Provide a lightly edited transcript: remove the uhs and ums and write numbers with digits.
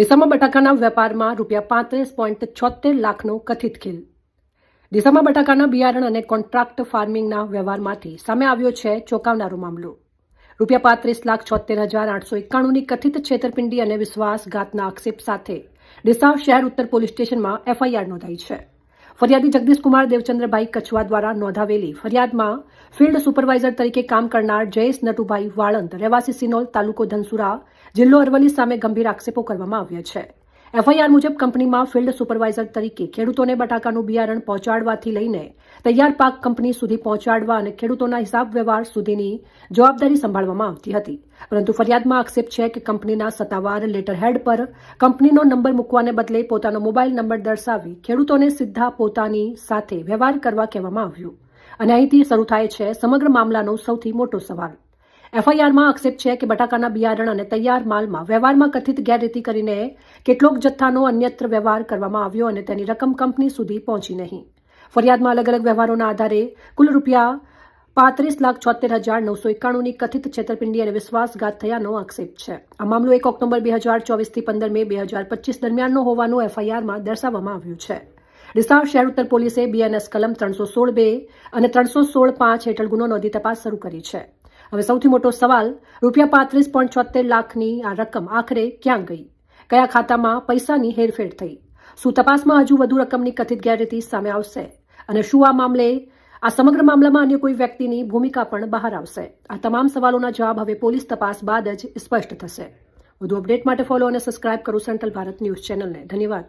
ડીસામાં બટાકાના વેપારમાં ₹35.76 લાખનો કથિત ખેલ. ડીસામાં બટાકાના બિયારણ અને કોન્ટ્રાક્ટ ફાર્મિંગના વ્યવહારમાંથી સામે આવ્યો છે ચોંકાવનારો મામલો. ₹35,76,891ની કથિત છેતરપિંડી અને વિશ્વાસઘાતના આક્ષેપ સાથે ડીસા શહેર ઉત્તર પોલીસ સ્ટેશનમાં FIR નોંધાઈ છે. ફરિયાદી જગદીશકુમાર દેવચંદ્રભાઈ કછવા દ્વારા નોંધાવેલી ફરિયાદમાં ફિલ્ડ સુપરવાઇઝર તરીકે કામ કરનાર જયેશ નટુભાઈ વાળંદ રહેવાસી સિનોલ તાલુકો ધનસુરા જિલ્લો અરવલ્લી સામે ગંભીર આક્ષેપો કરવામાં આવ્યા છે. FIR મુજબ કંપનીમાં ફિલ્ડ સુપરવાઇઝર તરીકે ખેડૂતોને બટાકાનું બિયારણ પહોંચાડવાથી લઈને તૈયાર પાક કંપની સુધી પહોંચાડવા અને ખેડૂતોના હિસાબ વ્યવહાર સુધીની જવાબદારી સંભાળવામાં આવતી હતી. પરંતુ ફરિયાદમાં આક્ષેપ છે કે કંપનીના સત્તાવાર લેટરહેડ પર કંપનીનો નંબર મૂકવાને બદલે પોતાનો મોબાઈલ નંબર દર્શાવી ખેડૂતોને સીધા પોતાની સાથે વ્યવહાર કરવા કહેવામાં આવ્યું. અને અહીંથી શરૂ થાય છે સમગ્ર મામલાનો સૌથી મોટો સવાલ. FIRમાં આક્ષેપ છે કે બટાકાના બિયારણ અને તૈયાર માલમાં વ્યવહારમાં કથિત ગેરરીતિ કરીને કેટલોક જથ્થાનો અન્યત્ર વ્યવહાર કરવામાં આવ્યો અને તેની રકમ કંપની સુધી પહોંચી નહીં. ફરિયાદમાં અલગ અલગ વ્યવહારોના આધારે કુલ ₹35,76,991ની કથિત છેતરપિંડી અને વિશ્વાસઘાત થયાનો આક્ષેપ છે. આ મામલો 1 ઓક્ટોબર 2024 થી 15 મે 2025 દરમિયાનનો હોવાનું FIRમાં દર્શાવવામાં આવ્યું છે. ડીસા શહેર ઉત્તર પોલીસે BNS કલમ 316(2) અને 316(5) હેઠળ ગુનો નોંધી તપાસ શરૂ કરી છે. હવે સૌથી મોટો સવાલ, ₹35.76 લાખની આ રકમ આખરે ક્યાં ગઈ? કયા ખાતામાં પૈસાની હેરફેર થઈ? શું તપાસમાં હજુ વધુ રકમની કથિત ગેરરીતિ સામે આવશે? અને શું આ સમગ્ર મામલામાં અન્ય કોઈ વ્યક્તિની ભૂમિકા પણ બહાર આવશે? આ તમામ સવાલોના જવાબ હવે પોલીસ તપાસ બાદ જ સ્પષ્ટ થશે. વધુ અપડેટ માટે ફોલો અને સબસ્ક્રાઇબ કરો સેન્ટ્રલ ભારત ન્યૂઝ ચેનલને. ધન્યવાદ.